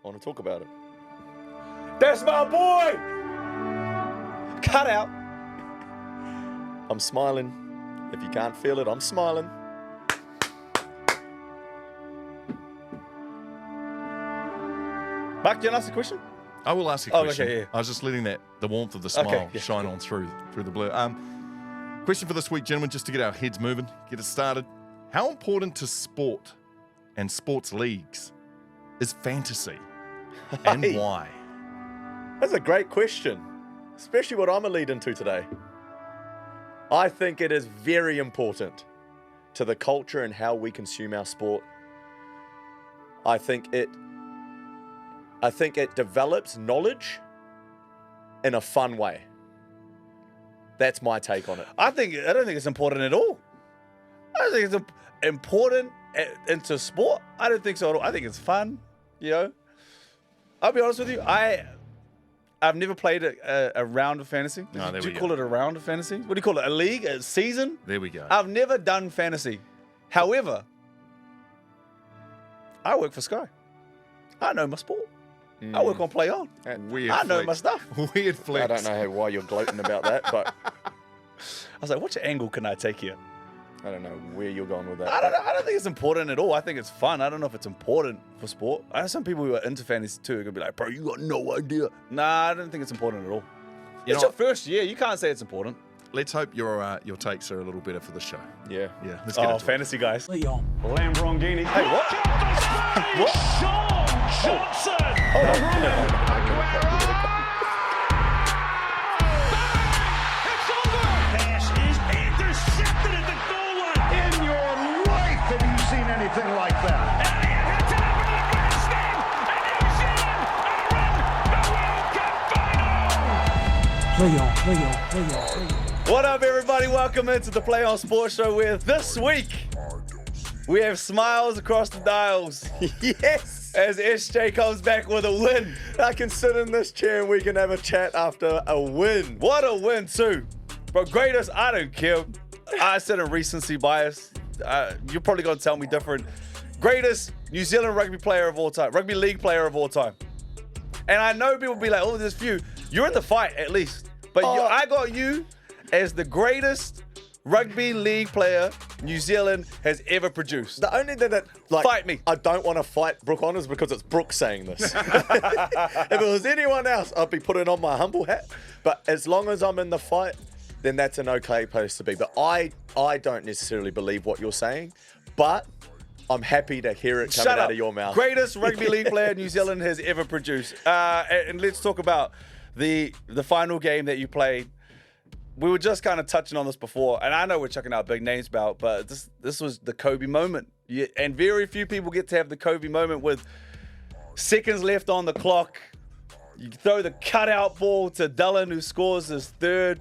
I want to talk about it. That's my boy! Cut out. I'm smiling. If you can't feel it, I'm smiling. Mark, do you want to ask a question? I will ask you a question. Okay, yeah. I was just letting the warmth of the smile shine on through the blue. Question for this week, gentlemen, just to get our heads moving, get us started. How important to sport and sports leagues is fantasy, and why? That's a great question, especially what I'm a lead into today. I think it is very important to the culture and how we consume our sport. I think it develops knowledge in a fun way. That's my take on it. I don't think it's important at all. I don't think it's important into sport. I don't think so at all. I think it's fun, you know. I'll be honest with you. I've never played a round of fantasy. No, Do you call it a round of fantasy? What do you call it? A league? A season? There we go. I've never done fantasy. However, I work for Sky. I know my sport. I work on Play On. Weird I know flex. my stuff. Weird flex. I don't know why you're gloating about that, but I was like, which angle can I take here? I don't know where you're going with that. I don't know. I don't think it's important at all. I think it's fun. I don't know if it's important for sport. I know some people who are into fantasy too are going to be like, bro, you got no idea. Nah, I don't think it's important at all. It's your first year. You can't say it's important. Let's hope your takes are a little better for the show. Yeah. Yeah. Let's get into it. Fantasy guys. Leon Lamborghini. Hey, what? What? Shaun Johnson. It's over. Pass is intercepted at the goal line. In your life have you seen anything like that? Elliott hits it over the grass stem. And New Zealand are in the World Cup final. What up, everybody? Welcome into the Play On Sports Show, where this week we have smiles across the dials. Yes. As SJ comes back with a win. I can sit in this chair and we can have a chat after a win. What a win, too. But greatest, I don't care. I said a recency bias. You're probably going to tell me different. Greatest New Zealand rugby player of all time. Rugby league player of all time. And I know people be like, oh, there's few. You're in the fight, at least. But I got you as the greatest rugby league player New Zealand has ever produced. The only thing that, Fight me. I don't want to fight Brook on is because it's Brook saying this. If it was anyone else, I'd be putting on my humble hat. But as long as I'm in the fight, then that's an okay place to be. But I don't necessarily believe what you're saying, but I'm happy to hear it coming out of your mouth. Greatest rugby league player New Zealand has ever produced. And let's talk about the final game that you played. We were just kind of touching on this before, and I know we're chucking out big names about, but this was the Kobe moment. And very few people get to have the Kobe moment with seconds left on the clock. You throw the cutout ball to Dillon, who scores his third.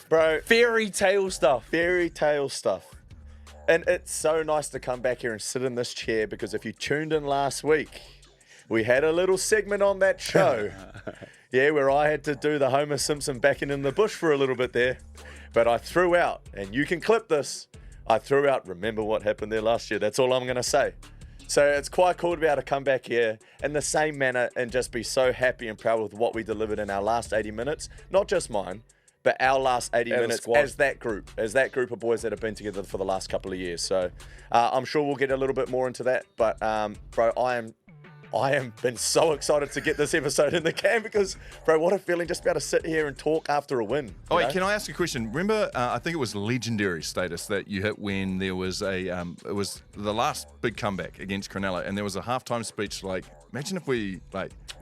Bro, Fairy tale stuff. fairy tale stuff. And it's so nice to come back here and sit in this chair, because if you tuned in last week, we had a little segment on that show. Yeah, where I had to do the Homer Simpson backing in the bush for a little bit there. But I threw out, and you can clip this, I threw out, remember what happened there last year. That's all I'm going to say. So it's quite cool to be able to come back here in the same manner and just be so happy and proud with what we delivered in our last 80 minutes. Not just mine, but our last 80 minutes as that group of boys that have been together for the last couple of years. So I'm sure we'll get a little bit more into that. But, bro, I am been so excited to get this episode in the can, because, bro, what a feeling just to be able to sit here and talk after a win. Oh, wait, can I ask you a question? Remember, I think it was legendary status that you hit when there was it was the last big comeback against Cronulla, and there was a halftime speech like, imagine if we,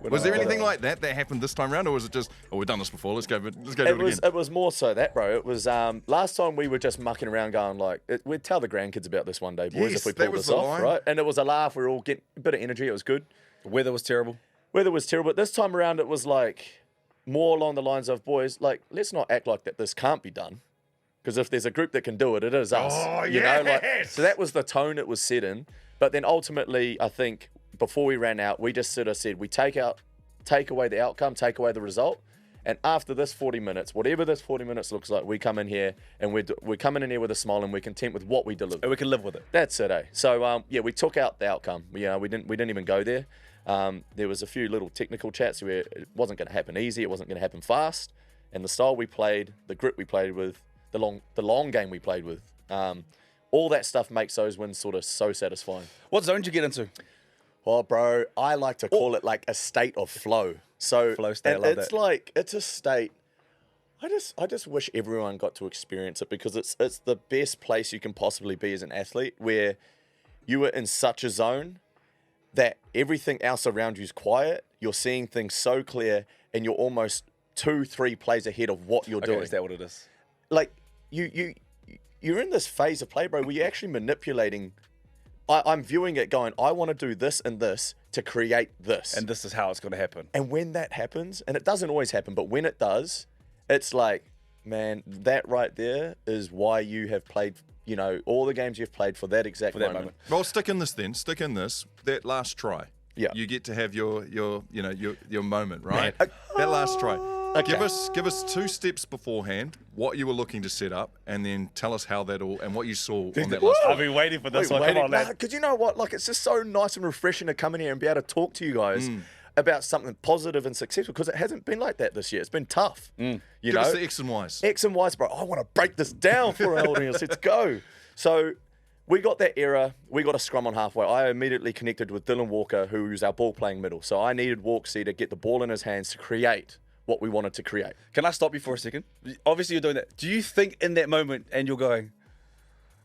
was there anything like that happened this time around, or was it just, we've done this before, let's go do it again? It was more so that, bro. It was, last time we were just mucking around going we'd tell the grandkids about this one day, boys, Yes, if we that pulled was this the off, line. right? And it was a laugh. We were all getting a bit of energy. It was good. The weather was terrible. Weather was terrible. But this time around, it was like more along the lines of, boys, let's not act like that this can't be done. Because if there's a group that can do it, it is us. Oh, you know, yes! So that was the tone it was set in. But then ultimately, I think before we ran out, we just sort of said, we take away the outcome, take away the result, And after this 40 minutes, whatever this 40 minutes looks like, we come in here and we're coming in here with a smile and we're content with what we deliver. And we can live with it. That's it, eh? So yeah, we took out the outcome. We didn't even go there. There was a few little technical chats where it wasn't going to happen easy. It wasn't going to happen fast. And the style we played, the grit we played with, the long game we played with, all that stuff makes those wins sort of so satisfying. What zone did you get into? Well, bro, I like to call it like a state of flow. So Flow state, I and love it's that. like it's a state. I just wish everyone got to experience it because it's the best place you can possibly be as an athlete, where you are in such a zone that everything else around you is quiet. You're seeing things so clear, and you're almost 2-3 plays ahead of what you're doing. Is that what it is? Like you're in this phase of play, bro, where you're actually manipulating. I'm viewing it going, I want to do this and this to create this. And this is how it's going to happen. And when that happens, and it doesn't always happen, but when it does, it's like, man, that right there is why you have played, all the games you've played for that exact moment. Well, stick in this then. Stick in this. That last try. Yeah. You get to have your moment, right? That last try. Okay. Give us 2 steps beforehand what you were looking to set up, and then tell us how that all and what you saw on that last try. I've been waiting for this one. Come on, lad. Because you know what? Like, it's just so nice and refreshing to come in here and be able to talk to you guys about something positive and successful, because it hasn't been like that this year. It's been tough. You Give know? us the X and Y's. X and Y's, bro. I want to break this down for our audience. Let's go. So we got that error. We got a scrum on halfway. I immediately connected with Dylan Walker, who's our ball playing middle. So I needed Walksy to get the ball in his hands to create what we wanted to create. Can I stop you for a second? Obviously, you're doing that. Do you think in that moment, and you're going,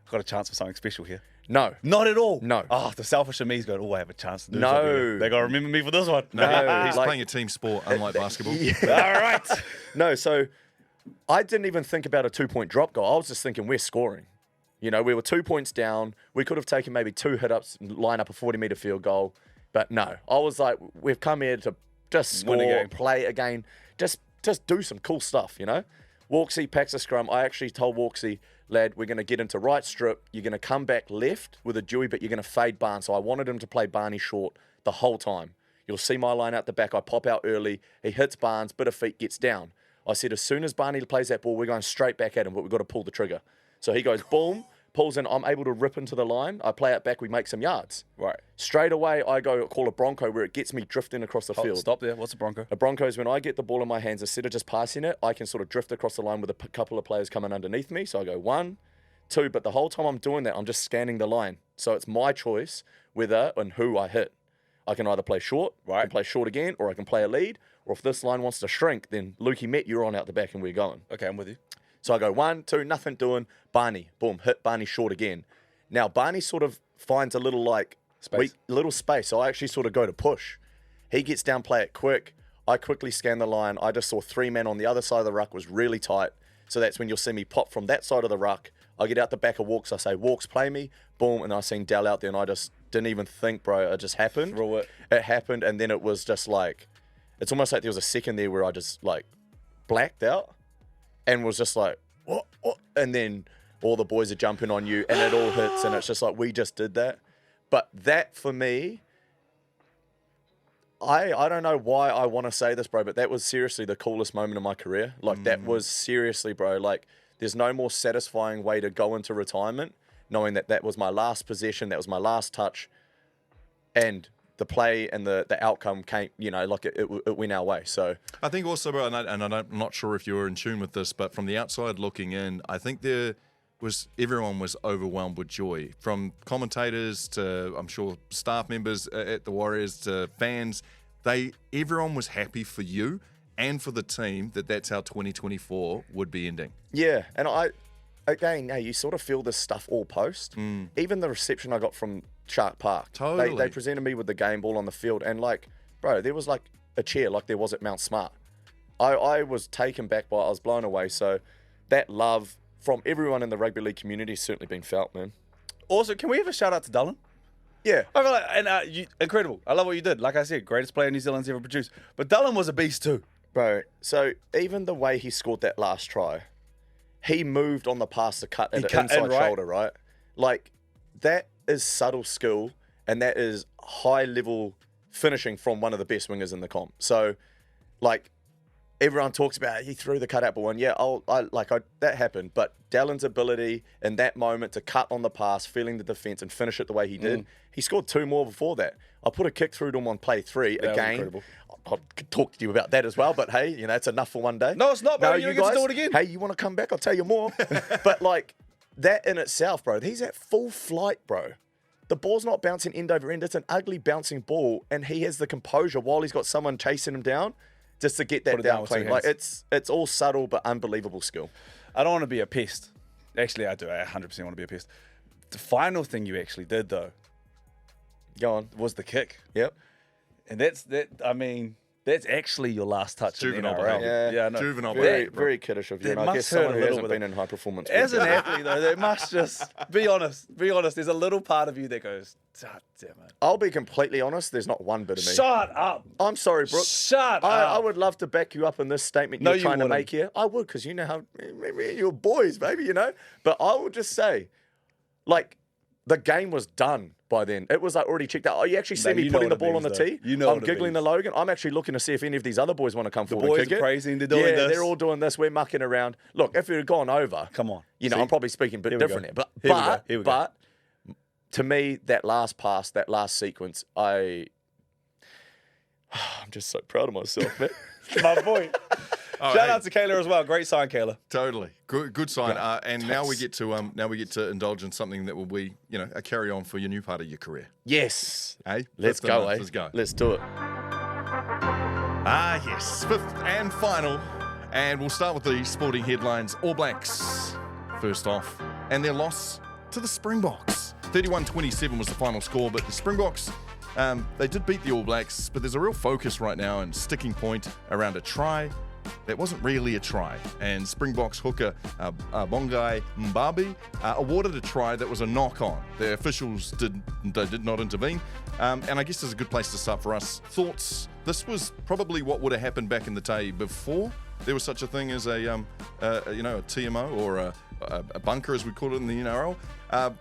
I've got a chance for something special here? No. Not at all. No. Oh, the selfish in me is going, I have a chance to do No. something here. They're going to remember me for this one. No. He's like- playing a team sport, unlike basketball. All right. No, so I didn't even think about a 2-point drop goal. I was just thinking we're scoring. We were 2 points down. We could have taken maybe 2 hit-ups and line up a 40-meter field goal. But no, I was like, we've come here to just Win a score, game. play a game, just do some cool stuff, Walksy packs a scrum. I actually told Walksy, lad, we're going to get into right strip. You're going to come back left with a Dewey, but you're going to fade Barnes. So I wanted him to play Barney short the whole time. You'll see my line out the back. I pop out early. He hits Barnes, bit of feet, gets down. I said, as soon as Barney plays that ball, we're going straight back at him, but we've got to pull the trigger. So he goes, boom, pulls in. I'm able to rip into the line. I play it back. We make some yards. Right. Straight away, I go call a Bronco where it gets me drifting across the field. Stop there. What's a Bronco? A Bronco is when I get the ball in my hands, instead of just passing it, I can sort of drift across the line with a couple of players coming underneath me. So I go 1, 2, but the whole time I'm doing that, I'm just scanning the line. So it's my choice whether and who I hit. I can either play short, I can play short again, or I can play a lead. Or if this line wants to shrink, then Lukey Met, you're on out the back and we're going. Okay, I'm with you. So I go 1, 2, nothing doing. Barney, boom, hit Barney short again. Now Barney sort of finds a little little space. So I actually sort of go to push. He gets down, play it quick. I quickly scan the line. I just saw 3 men on the other side of the ruck was really tight. So that's when you'll see me pop from that side of the ruck. I get out the back of Walks. I say, Walks, play me. Boom. And I seen Dell out there and I just didn't even think, bro. It just happened. Throw it. It happened. And then it was just like, it's almost like there was a second there where I just like blacked out and was just like, what? And then all the boys are jumping on you and it all hits and it's just like, we just did that. But that for me, I don't know why I want to say this, bro, but that was seriously the coolest moment of my career. Like that was seriously, bro, like there's no more satisfying way to go into retirement knowing that that was my last possession, that was my last touch, and the play and the outcome came, like it went our way. So I think also, bro, I'm not sure if you were in tune with this, but from the outside looking in, I think everyone was overwhelmed with joy, from commentators to, I'm sure, staff members at the Warriors to fans. Everyone was happy for you and for the team that's how 2024 would be ending. yeah, and you sort of feel this stuff all post. Even the reception I got from Shark Park. Totally. They presented me with the game ball on the field, and like, bro, there was like a chair like there was at Mount Smart. I was taken back by it. I was blown away. So that love from everyone in the rugby league community has certainly been felt, man. Also, can we have a shout out to Dylan? Yeah. I feel like, incredible. I love what you did. Like I said, greatest player New Zealand's ever produced. But Dylan was a beast too. Bro, so even the way he scored that last try, he moved on the pass to cut at an cut in, inside right? shoulder, right? Like, that is subtle skill, and that is high-level finishing from one of the best wingers in the comp. So, like, everyone talks about he threw the cutout ball, and yeah, that happened. But Dallin's ability in that moment to cut on the pass, feeling the defense, and finish it the way he did, he scored 2 more before that. I put a kick through to him on play 3 again. I could talk to you about that as well, but hey, it's enough for one day. No, it's not, bro. No, You you get to guys, do it again. Hey, you want to come back? I'll tell you more. But like that in itself, bro, he's at full flight, bro. The ball's not bouncing end over end. It's an ugly bouncing ball, and he has the composure while he's got someone chasing him down just to get that down clean. Like it's all subtle but unbelievable skill. I don't want to be a pest. Actually, I do. I 100% want to be a pest. The final thing you actually did, though, Go on. was the kick. Yep. And that's actually your last touch in the Juvenile NRL. behaviour. Yeah, I know. Juvenile Very, behaviour, bro. very kiddish of you. That And I must guess hurt someone a who little hasn't bit. been in high performance. As would an do. athlete, though, they must just be honest. Be honest. There's a little part of you that goes, God damn it. I'll be completely honest. There's not one bit of me. Shut up. I'm sorry, Brooke. Shut I up. would love to back you up in this statement No, you're you trying to wouldn't. make here. I would, because you know how you're boys, baby, But I will just say, like, the game was done by then. It was like already checked out. Oh, you actually see No, me you know putting the what it ball on the means, tee? though. You know I'm what it giggling means. the Logan. I'm actually looking to see if any of these other boys want to come forward boys and kick are it. praising, they're doing yeah, this. they're all doing this. We're mucking around. Look, if it had gone over, Come on. I'm probably speaking a bit Here we different go. here. Here we go. But to me, that last pass, that last sequence, I'm just so proud of myself, man. My boy. Oh, Shout hey, out to Kayla as well. Great sign, Kayla. Totally. Good sign. And now we get to indulge in something that will be, a carry on for your new part of your career. Yes. Hey, Let's fifth go, and last. eh? Let's go. Let's do it. Yes. 5th and final. And we'll start with the sporting headlines. All Blacks, first off, and their loss to the Springboks. 31-27 was the final score, but the Springboks, they did beat the All Blacks, but there's a real focus right now and sticking point around a try that wasn't really a try. And Springboks hooker Bongai Mbabi awarded a try that was a knock-on. The officials did not intervene. And I guess there's a good place to start for us. Thoughts? This was probably what would have happened back in the day before there was such a thing as a TMO or a bunker, as we call it in the NRL.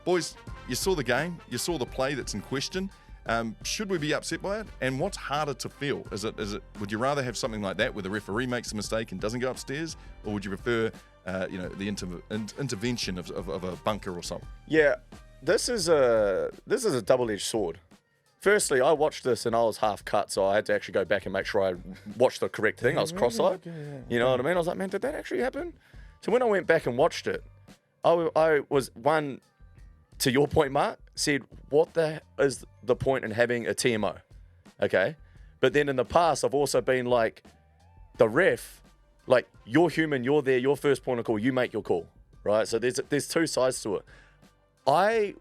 Boys, you saw the game. You saw the play that's in question. Should we be upset by it? And what's harder to feel? Is it? Would you rather have something like that where the referee makes a mistake and doesn't go upstairs, or would you prefer, the intervention of a bunker or something? Yeah, this is a double-edged sword. Firstly, I watched this and I was half cut, so I had to actually go back and make sure I watched the correct thing. I was cross-eyed. You know what I mean? I was like, man, did that actually happen? So when I went back and watched it, I was one. To your point, Mark, said, what is the point in having a TMO? Okay? But then in the past, I've also been like, the ref, like, you're human, you're there, your first point of call, you make your call, right? So there's two sides to it. I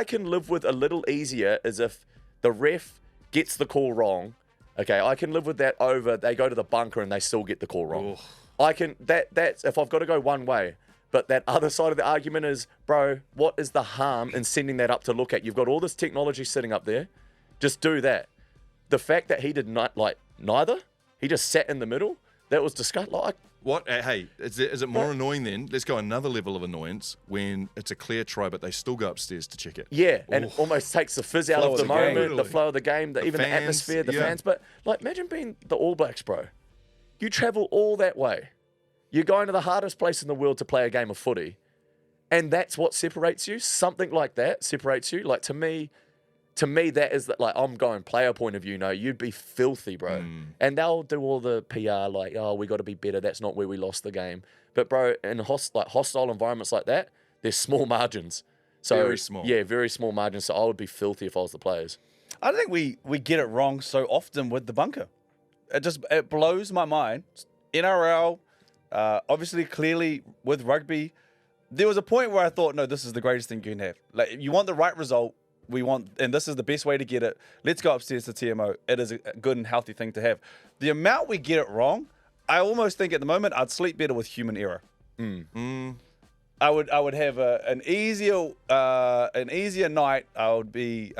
can live with a little easier as if the ref gets the call wrong, okay? I can live with that over, they go to the bunker and they still get the call wrong. Ooh. That's if I've got to go one way. But that other side of the argument is, bro, what is the harm in sending that up to look at? You've got all this technology sitting up there. Just do that. The fact that he did not, neither, he just sat in the middle, that was disgusting. What? Hey, is it more annoying then? Let's go another level of annoyance when it's a clear try, but they still go upstairs to check it. Yeah, and it almost takes the fizz out Flow of the of the game. moment, the flow of the game, even the fans, atmosphere, the yeah. fans. But, imagine being the All Blacks, bro. You travel all that way. You're going to the hardest place in the world to play a game of footy. And that's what separates you. Something like that separates you. Like, to me, that is I'm going player point of view. No, you'd be filthy, bro. And they'll do all the PR we got to be better. That's not where we lost the game. But bro, in hostile environments like that, there's small margins. So Very small. Yeah, very small margins. So I would be filthy if I was the players. I think we get it wrong so often with the bunker. It blows my mind. NRL, obviously, clearly with rugby, there was a point where I thought, no, this is the greatest thing you can have. Like, you want the right result. And this is the best way to get it. Let's go upstairs to TMO. It is a good and healthy thing to have. The amount we get it wrong, I almost think at the moment I'd sleep better with human error. I would have an easier night. I would be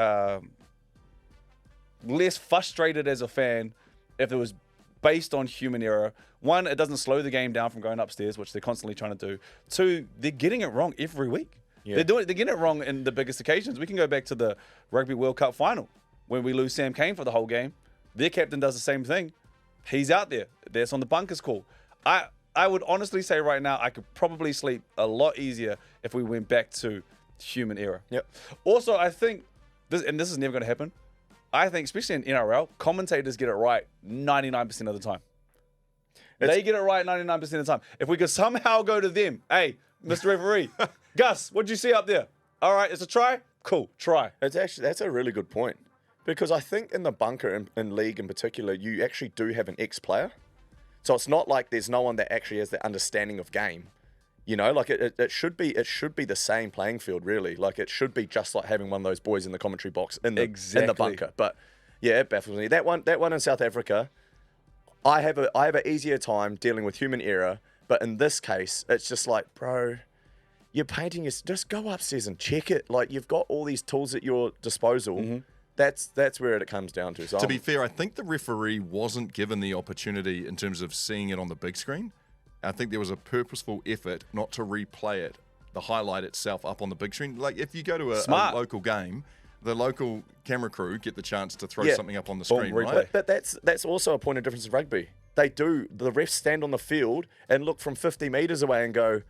less frustrated as a fan if it was based on human error. One, it doesn't slow the game down from going upstairs, which they're constantly trying to do. Two, they're getting it wrong every week. Yeah. They're getting it wrong in the biggest occasions. We can go back to the Rugby World Cup final when we lose Sam Cane for the whole game. Their captain does the same thing. He's out there. That's on the bunkers call. I would honestly say right now I could probably sleep a lot easier if we went back to human era. Yep. Also, I think this is never going to happen. I think, especially in NRL, commentators get it right 99% of the time. They get it right 99% of the time. If we could somehow go to them, hey, Mr. Referee, Gus, what'd you see up there? All right, it's a try? Cool, try. That's a really good point. Because I think in the bunker, in league in particular, you actually do have an ex-player. So it's not like there's no one that actually has the understanding of game. You know, like it should be the same playing field, really. Like it should be just like having one of those boys in the commentary box in the bunker. But yeah, it baffles me. That one in South Africa, I have an easier time dealing with human error. But in this case, it's just like, bro, you're painting just go upstairs and check it. Like you've got all these tools at your disposal. Mm-hmm. That's where it comes down to. So to be fair, I think the referee wasn't given the opportunity in terms of seeing it on the big screen. I think there was a purposeful effort not to replay it, the highlight itself up on the big screen. Like if you go to a local game, the local camera crew get the chance to throw something up on the screen, right? But that's also a point of difference in rugby. The refs stand on the field and look from 50 metres away and go,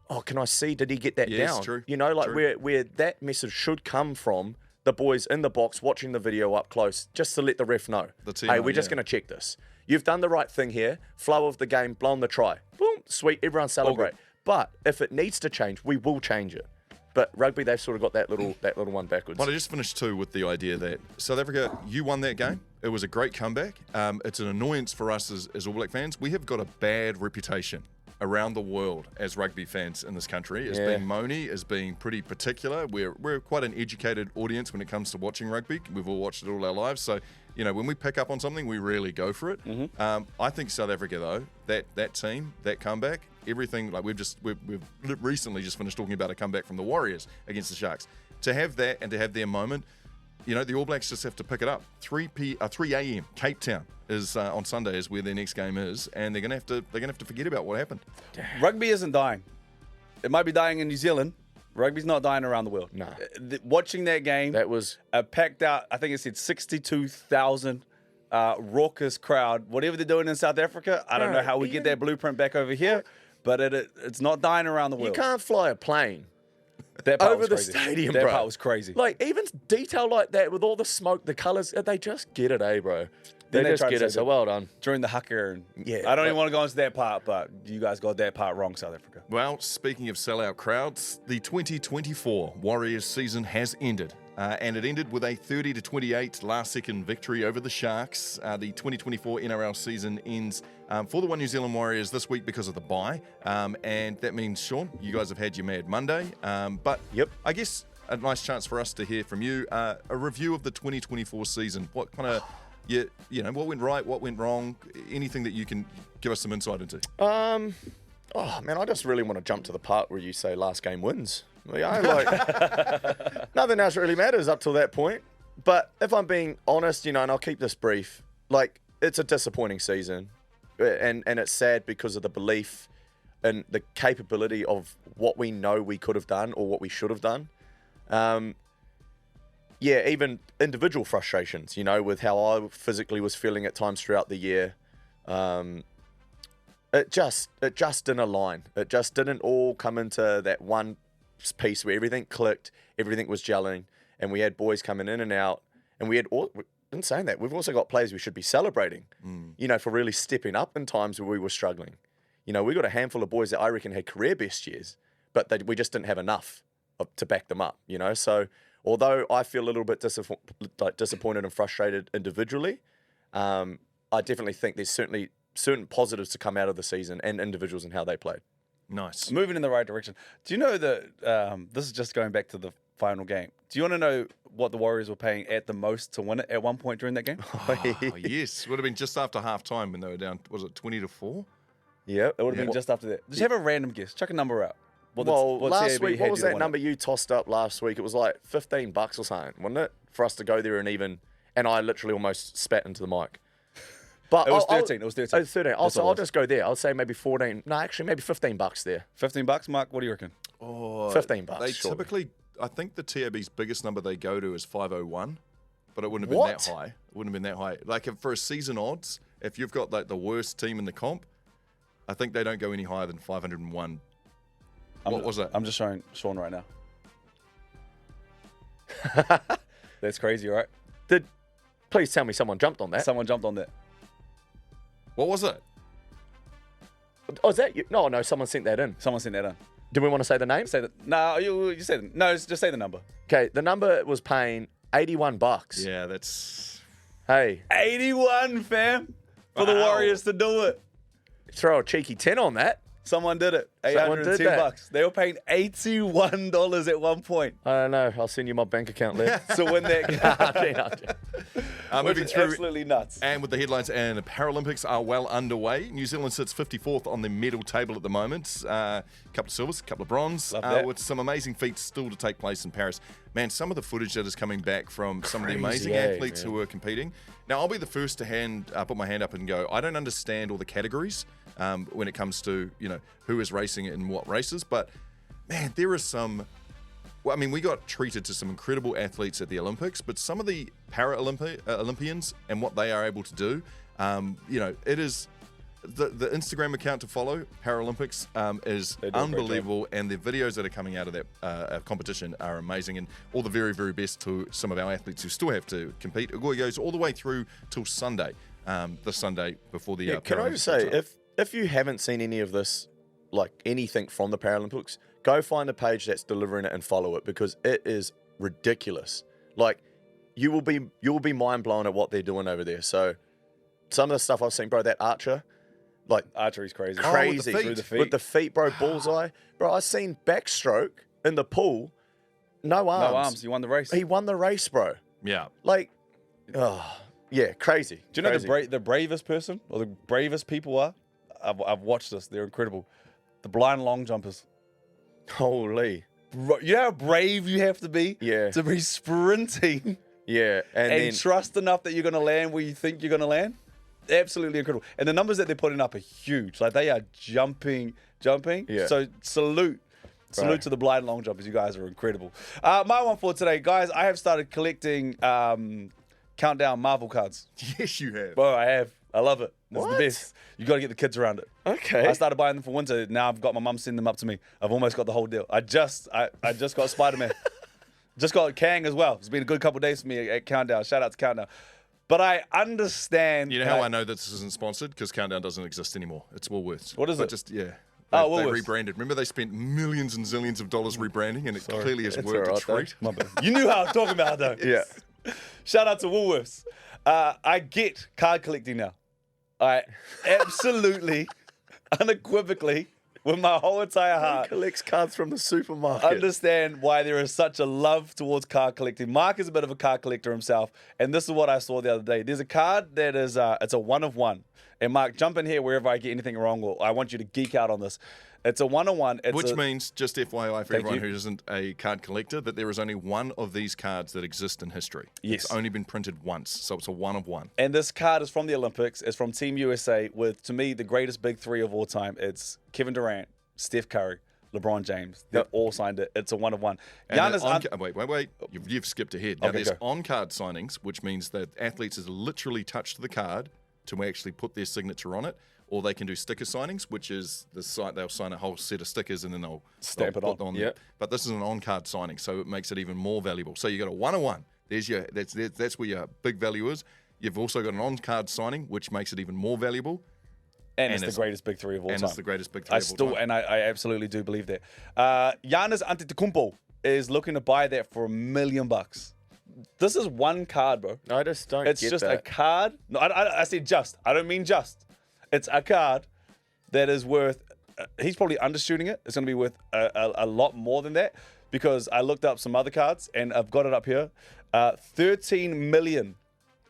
oh, can I see, did he get that down? True. You know, like True. where that message should come from the boys in the box watching the video up close, just to let the ref know, hey, we're just going to check this. You've done the right thing here. Flow of the game, blown the try. Boom, sweet, everyone celebrate. But if it needs to change, we will change it. But rugby, they've sort of got that little one backwards. Well, I just finished too with the idea that South Africa, you won that game. It was a great comeback. It's an annoyance for us as All Black fans. We have got a bad reputation around the world as rugby fans in this country, as being moany, as being pretty particular. We're quite an educated audience when it comes to watching rugby. We've all watched it all our lives. So, you know, when we pick up on something, we really go for it. Mm-hmm. I think South Africa, though, that team, that comeback, everything, like we've recently just finished talking about a comeback from the Warriors against the Sharks. To have that and to have their moment, you know, the All Blacks just have to pick it up. 3 a.m. Cape Town is on Sunday is where their next game is, and they're gonna have to forget about what happened. Rugby isn't dying. It might be dying in New Zealand. Rugby's not dying around the world. No. Watching that game, that was a packed out. I think it said 62,000 raucous crowd. Whatever they're doing in South Africa, I don't know how we get that blueprint back over here, but it's not dying around the world. You can't fly a plane that part over was the crazy. stadium, that bro. That part was crazy. Like, even detail like that with all the smoke, the colours, they just get it, bro? Then They just tried to get say it, so that well done. during the haka. And Yeah, I don't even want to go into that part, but you guys got that part wrong, South Africa. Well, speaking of sellout crowds, the 2024 Warriors season has ended. And it ended with a 30-28 last-second victory over the Sharks. The 2024 NRL season ends for the One New Zealand Warriors this week because of the bye. And that means, Shaun, you guys have had your Mad Monday. But I guess a nice chance for us to hear from you. A review of the 2024 season. What kind of, you know, what went right, what went wrong? Anything that you can give us some insight into? Oh, man, I just really want to jump to the part where you say last game wins. Yeah, like, nothing else really matters up till that point. But if I'm being honest, you know, and I'll keep this brief, like, it's a disappointing season. And it's sad because of the belief and the capability of what we know we could have done or what we should have done. Yeah, even individual frustrations, you know, with how I physically was feeling at times throughout the year. It just didn't align. It just didn't all come into that one piece where everything clicked, everything was gelling, and we had boys coming in and out, and we had all. In saying that, we've also got players we should be celebrating, you know, for really stepping up in times where we were struggling. You know, we got a handful of boys that I reckon had career best years, but we just didn't have enough to back them up, you know. So although I feel a little bit disappointed and frustrated individually, I definitely think there's certainly certain positives to come out of the season and individuals and how they played. Nice. Moving in the right direction. Do you know that this is just going back to the final game? Do you want to know what the Warriors were paying at the most to win it at one point during that game? Oh, yes. Would have been just after half time when they were down, was it 20-4? Yeah. It would have been just after that. Just have a random guess. Chuck a number out. Last week, what was that number you tossed up last week? It was like $15 or something, wasn't it? For us to go there and I literally almost spat into the mic. But it was 13. It was 13. Oh, 13. I'll just go there. I'll say maybe 14. No, actually, maybe $15 there. $15, Mark? What do you reckon? Oh, $15. They surely. typically, I think the TAB's biggest number they go to is 501, but it wouldn't have been that high. It wouldn't have been that high. Like for a season odds, if you've got like the worst team in the comp, I think they don't go any higher than 501. What was it? I'm just showing Shaun right now. That's crazy, right? Please tell me someone jumped on that. Someone jumped on that. What was it? Oh, is that you? No, someone sent that in. Someone sent that in. Do we want to say the name? Say that. No, you say the, no. Just say the number. Okay, the number was paying $81. Yeah, that's... Hey, 81, fam, for the Wow. Warriors to do it. throw a cheeky 10 on that. Someone did it. Someone did that. $810. They were paying $81 at one point. I don't know. I'll send you my bank account later. So when that moving which is through... absolutely nuts. And with the headlines, and the Paralympics are well underway. New Zealand sits 54th on the medal table at the moment. A couple of silvers, a couple of bronze, Love that. with some amazing feats still to take place in Paris. Man, some of the footage that is coming back from some of the amazing Crazy, athletes man. who are competing. Now, I'll be the first to put my hand up and go, I don't understand all the categories when it comes to, who is racing in what races. But, man, there is some... Well, I mean, we got treated to some incredible athletes at the Olympics, but some of the Olympians and what they are able to do, it is the Instagram account to follow, Paralympics, is They do a great unbelievable, and the videos that are coming out of that competition are amazing, and all the very, very best to some of our athletes who still have to compete. It goes all the way through till Sunday, this Sunday before the Can I Paralympics just say, starts. if you haven't seen any of this, like anything from the Paralympics, go find a page that's delivering it and follow it, because it is ridiculous. Like, you will be mind blown at what they're doing over there. So some of the stuff I've seen, bro, that archer, like Archery's crazy. crazy feet. Through the feet. with the feet, bro, bullseye, bro. I seen backstroke in the pool, no arms. No arms. You won the race. He won the race, bro. Yeah. Like, yeah, crazy. Do you know Crazy. the bravest person or the bravest people are? I've watched this. They're incredible. The blind long jumpers. Holy. Bro, you know how brave you have to be Yeah. to be sprinting Yeah, and and then trust enough that you're going to land where you think you're going to land? Absolutely incredible. And the numbers that they're putting up are huge. Like, they are jumping. Yeah. So salute Right. to the blind long jumpers. You guys are incredible. My one for today, guys, I have started collecting Countdown Marvel cards. Yes, you have. Bro, I have. I love it. It's What? the best. You got to get the kids around it. okay. I started buying them for winter. Now I've got my mum sending them up to me. I've almost got the whole deal. I just got Spider-Man. Just got Kang as well. It's been a good couple of days for me at Countdown. Shout out to Countdown. But I understand. You know how I know that this isn't sponsored? Because Countdown doesn't exist anymore. It's Woolworths. What is But it? Just, yeah. Oh, They Woolworths. rebranded. Remember, they spent millions and zillions of dollars rebranding, and it clearly has It's worked all a right, though. treat. My bad. You knew how I was talking about though. Yeah. Shout out to Woolworths. I get card collecting now. I absolutely, unequivocally, with my whole entire heart, Collects cards from the supermarket. understand why there is such a love towards card collecting. Mark is a bit of a card collector himself, and this is what I saw the other day. There's a card that is it's a 1 of 1. And Mark, jump in here wherever I get anything wrong, or I want you to geek out on this. It's a 1 of 1. Which means, just FYI for Thank everyone you. who isn't a card collector, that there is only one of these cards that exist in history. Yes. It's only been printed once, so it's a 1 of 1. And this card is from the Olympics. It's from Team USA with, to me, the greatest big three of all time. It's Kevin Durant, Steph Curry, LeBron James. They've all signed it. It's a 1 of 1. And Giannis, wait. You've skipped ahead. Now, Okay, there's go. on-card signings, which means that athletes has literally touched the card to actually put their signature on it, or they can do sticker signings, which is the site they'll sign a whole set of stickers and then they'll Stamp it put on. there. Yep. But this is an on-card signing, so it makes it even more valuable. So you got a 1 of 1. That's where your big value is. You've also got an on-card signing, which makes it even more valuable. and it's and the greatest big three of all And time. it's the greatest big three of all time. And I absolutely do believe that. Giannis Antetokounmpo is looking to buy that for $1 million. This is one card, bro. I just don't It's get just that. a card. No, I said just. I don't mean just. It's a card that is worth. He's probably undershooting it. It's going to be worth a lot more than that, because I looked up some other cards and I've got it up here. 13 million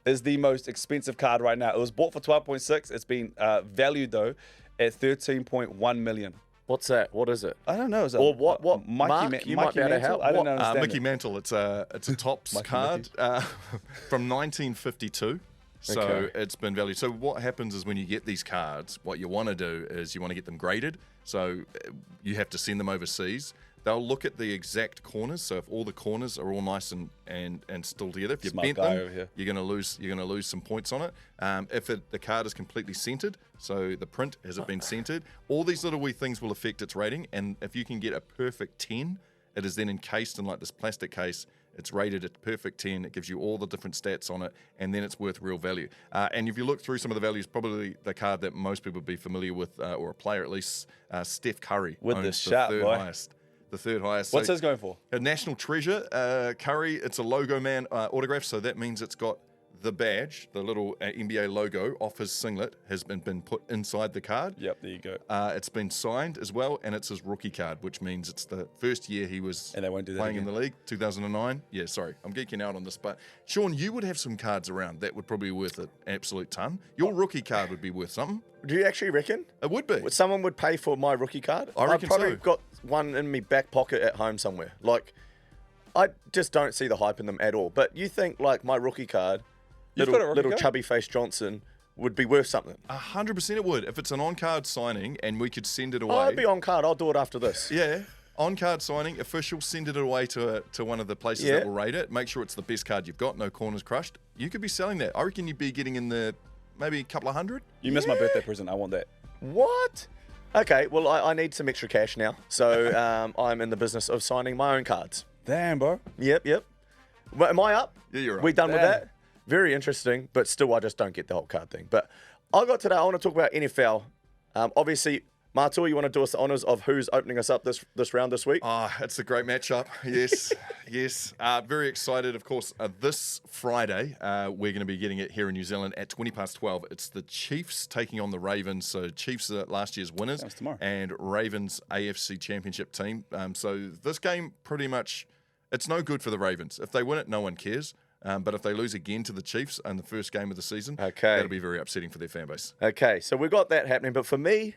is the most expensive card right now. It was bought for 12.6. It's been valued though at 13.1 million. What's that? What is it? I don't know. Is it Or what- Mikey, Mark, you might be able to Mantle? help. I don't What- understand. Mickey it. Mantle, it's a Topps Mikey card from 1952. So Okay. it's been valued. So what happens is when you get these cards, what you want to do is you want to get them graded. So you have to send them overseas. they'll look at the exact corners. So if all the corners are all nice and still together, if you Smart bent guy them, over here. you're gonna lose some points on it. If the card is completely centered, so the print hasn't been centered, all these little wee things will affect its rating. And if you can get a perfect 10, it is then encased in like this plastic case. It's rated at perfect 10. It gives you all the different stats on it, and then it's worth real value. And if you look through some of the values, probably the card that most people would be familiar with, or a player at least, Steph Curry. With the owns shot, third boy. highest. The third highest. What's So his going for? a national treasure, Curry. It's a logo man autograph, so that means it's got the badge, the little NBA logo off his singlet has been put inside the card. Yep, there you go. It's been signed as well, and it's his rookie card, which means it's the first year he was And they won't do that playing in again. the league, 2009. Yeah, sorry, I'm geeking out on this, but Shaun, you would have some cards around that would probably be worth an absolute ton. Your rookie card would be worth something. Do you actually reckon? It would be. Someone would pay for my rookie card? I reckon I've probably so. got one in my back pocket at home somewhere. Like, I just don't see the hype in them at all. But you think, like, my rookie card, You've got a rookie little card? chubby face Johnson, would be worth something? 100% it would. If it's an on-card signing and we could send it away. Oh, I'd be on card. I'll do it after this. Yeah, on-card signing, official, send it away to one of the places Yeah. that will rate it. Make sure it's the best card you've got, no corners crushed. You could be selling that. I reckon you'd be getting in the maybe a couple of hundred. You missed my birthday present. I want that. What? Okay, well, I need some extra cash now. So I'm in the business of signing my own cards. Damn, bro. Yep. Well, am I up? Yeah, you're up. We done with Damn. that? Very interesting, but still, I just don't get the whole card thing. But I want to talk about NFL. Obviously, Matua, you want to do us the honours of who's opening us up this round this week? It's a great matchup. Yes, yes. Very excited, of course. This Friday, we're going to be getting it here in New Zealand at 12:20. It's the Chiefs taking on the Ravens. So Chiefs are last year's winners, That's tomorrow. and Ravens AFC Championship team. So this game pretty much, it's no good for the Ravens. If they win it, no one cares. But if they lose again to the Chiefs in the first game of the season, Okay. that'll be very upsetting for their fan base. Okay, so we've got that happening. But for me,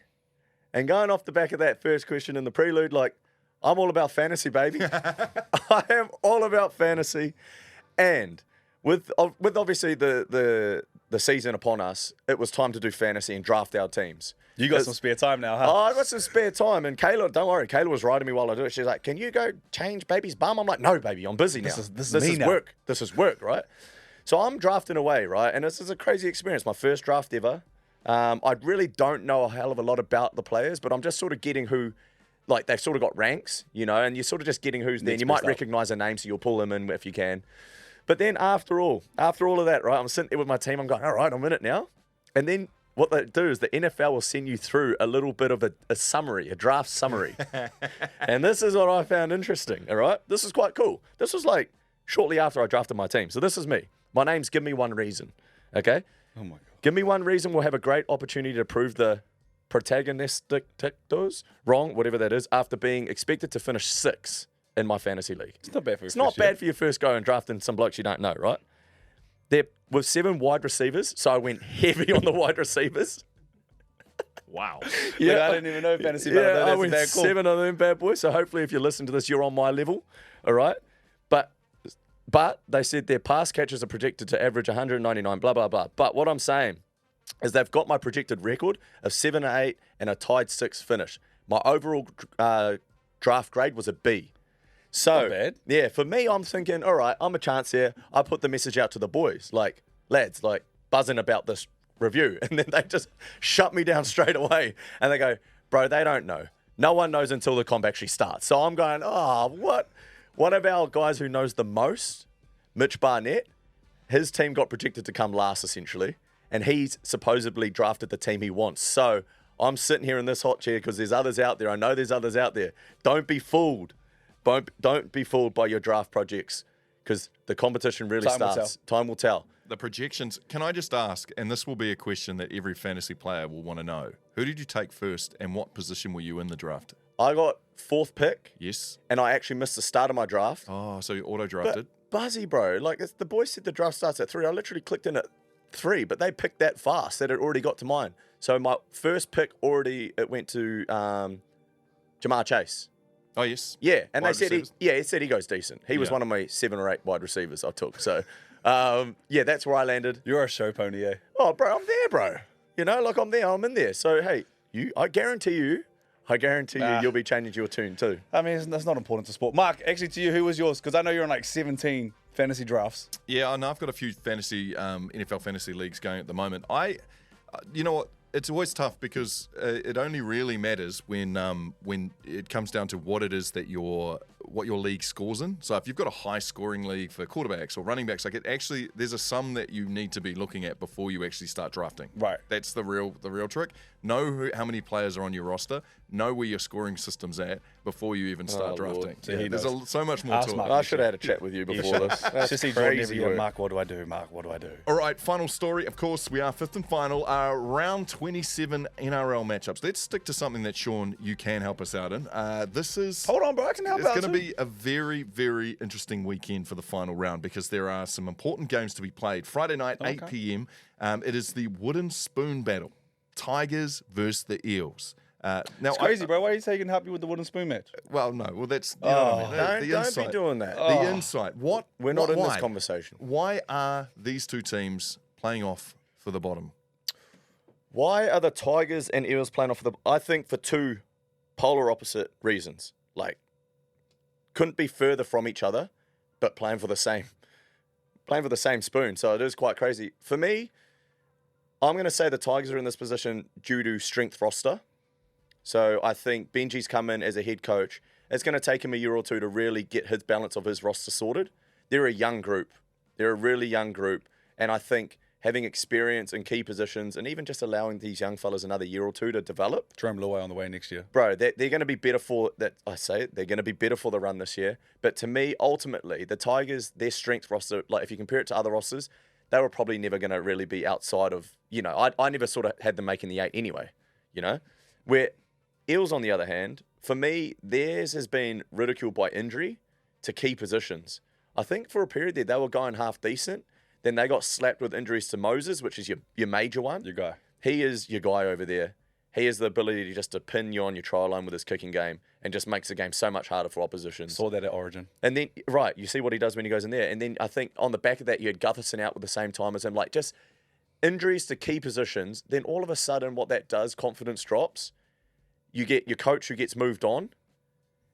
and going off the back of that first question in the prelude, like, I'm all about fantasy, baby. I am all about fantasy. And with obviously the season upon us, it was time to do fantasy and draft our teams. You got some spare time now, huh? Oh, I got some spare time. And Kayla, don't worry, Kayla was riding me while I do it. She's like, can you go change baby's bum? I'm like, no, baby, I'm busy now. This is me now. work. This is work, right? So I'm drafting away, right? And this is a crazy experience. My first draft ever. I really don't know a hell of a lot about the players, but I'm just sort of getting who, like, they've sort of got ranks, you know, and you're sort of just getting who's there. And you might best up. recognize a name, so you'll pull them in if you can. But then after all of that, right, I'm sitting there with my team. I'm going, all right, I'm in it now. And then what they do is the NFL will send you through a little bit of a summary, a draft summary. And this is what I found interesting, all right? This is quite cool. This was like shortly after I drafted my team. So this is me. My name's Give Me One Reason, okay? Oh, my God. Give me one reason, we'll have a great opportunity to prove the protagonistic wrong, whatever that is, after being expected to finish 6th in my fantasy league. It's not bad for It's not bad for your first go and drafting some blokes you don't know, right? They're with 7 wide receivers, so I went heavy on the wide receivers. Wow. Yeah, I didn't even know fantasy, but I know I that's went that cool. 7 of them bad boys. So hopefully, if you listen to this, you're on my level, all right? But they said their pass catches are projected to average 199, blah, blah, blah. But what I'm saying is they've got my projected record of 7 or 8 and a tied 6th finish. My overall draft grade was a B. So, Not bad. yeah, for me, I'm thinking, all right, I'm a chance here. I put the message out to the boys, like, lads, like, buzzing about this review. And then they just shut me down straight away. And they go, bro, they don't know. No one knows until the comp actually starts. So I'm going, oh, what? One of our guys who knows the most, Mitch Barnett, his team got projected to come last, essentially. And he's supposedly drafted the team he wants. So I'm sitting here in this hot chair because there's others out there. I know there's others out there. Don't be fooled. Don't be fooled by your draft projects because the competition really starts. Time will tell. The projections, can I just ask, and this will be a question that every fantasy player will want to know, who did you take first and what position were you in the draft? I got 4th pick. Yes. And I actually missed the start of my draft. Oh, so you auto-drafted? But buzzy, bro. Like, the boys said the draft starts at 3. I literally clicked in at 3, but they picked that fast that it already got to mine. So my first pick it went to Jamar Chase. Oh, yes. Yeah, and Wide they said receivers? he said he goes decent. He was Yeah. one of my 7 or 8 wide receivers I took. So, yeah, that's where I landed. You're a show pony, eh? Oh, bro, I'm there, bro. You know, like I'm there, I'm in there. So, hey, I guarantee you, I guarantee you'll be changing your tune too. I mean, that's not important to sport. Mark, actually to you, who was yours? Because I know you're in like 17 fantasy drafts. Yeah, I know. I've got a few fantasy NFL fantasy leagues going at the moment. You know what? It's always tough because it only really matters when it comes down to what it is that what your league scores in. So if you've got a high scoring league for quarterbacks or running backs, there's a sum that you need to be looking at before you actually start drafting. Right. That's the real trick. Know how many players are on your roster. Know where your scoring system's at before you even start drafting. Yeah, there's so much more to it. I should have had a chat with you before this. That's crazy work. Mark, what do I do? Mark, what do I do? All right, final story. Of course, we are fifth and final. Round 27 NRL matchups. Let's stick to something that, Shaun, you can help us out in. This is... Hold on, bro. I can help out It's going too. to be a very, very interesting weekend for the final round because there are some important games to be played. Friday night, 8 p.m. It is the wooden spoon battle. Tigers versus the Eels. Now, It's crazy, bro. Why are you saying he can help you with the wooden spoon match? Well, no. Well, that's... You know what I mean? Don't be doing that. The insight. We're not in why? this conversation. Why are these two teams playing off for the bottom? Why are the Tigers and Eels playing off I think for two polar opposite reasons. Like, couldn't be further from each other, but playing for the same spoon. So it is quite crazy. For me, I'm going to say the Tigers are in this position due to strength roster. So I think Benji's come in as a head coach. It's going to take him a year or two to really get his balance of his roster sorted. They're a young group. They're a really young group. And I think having experience in key positions and even just allowing these young fellas another year or two to develop. Jerome Luai on the way next year. Bro, they're going to be better for that. I say it, they're going to be better for the run this year. But to me, ultimately, the Tigers, their strength roster, like if you compare it to other rosters, they were probably never going to really be outside of, I never sort of had them making the 8 anyway, Where Eels, on the other hand, for me, theirs has been ridiculed by injury to key positions. I think for a period there, they were going half decent. Then they got slapped with injuries to Moses, which is your major one. Your guy. He is your guy over there. He has the ability to pin you on your try line with his kicking game and just makes the game so much harder for oppositions. Saw that at Origin. And then, right, you see what he does when he goes in there. And then I think on the back of that, you had Gutherson out with the same time as him. Like, just injuries to key positions. Then all of a sudden, what that does, confidence drops. You get your coach who gets moved on.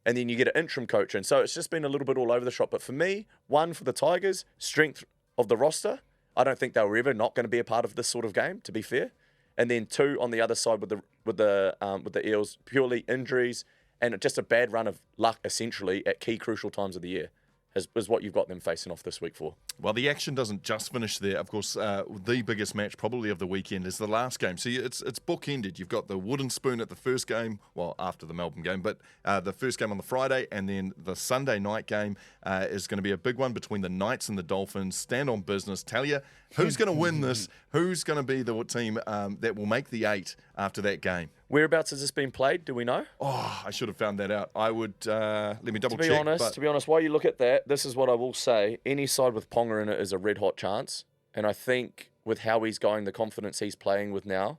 And then you get an interim coach in. So it's just been a little bit all over the shop. But for me, one, for the Tigers, strength of the roster. I don't think they were ever not going to be a part of this sort of game, to be fair. And then two, on the other side with the Eels, purely injuries and just a bad run of luck, essentially, at key crucial times of the year is what you've got them facing off this week for. Well, the action doesn't just finish there. Of course, the biggest match probably of the weekend is the last game. So it's bookended. You've got the wooden spoon at the first game, well, after the Melbourne game, but the first game on the Friday, and then the Sunday night game is going to be a big one between the Knights and the Dolphins. Stand on business. Tell you who's going to win this, who's going to be the team that will make the 8 after that game. Whereabouts has this been played? Do we know? Oh, I should have found that out. I would, let me double check. To be honest, while you look at that, this is what I will say. Any side with Ponga in it is a red hot chance. And I think with how he's going, the confidence he's playing with now,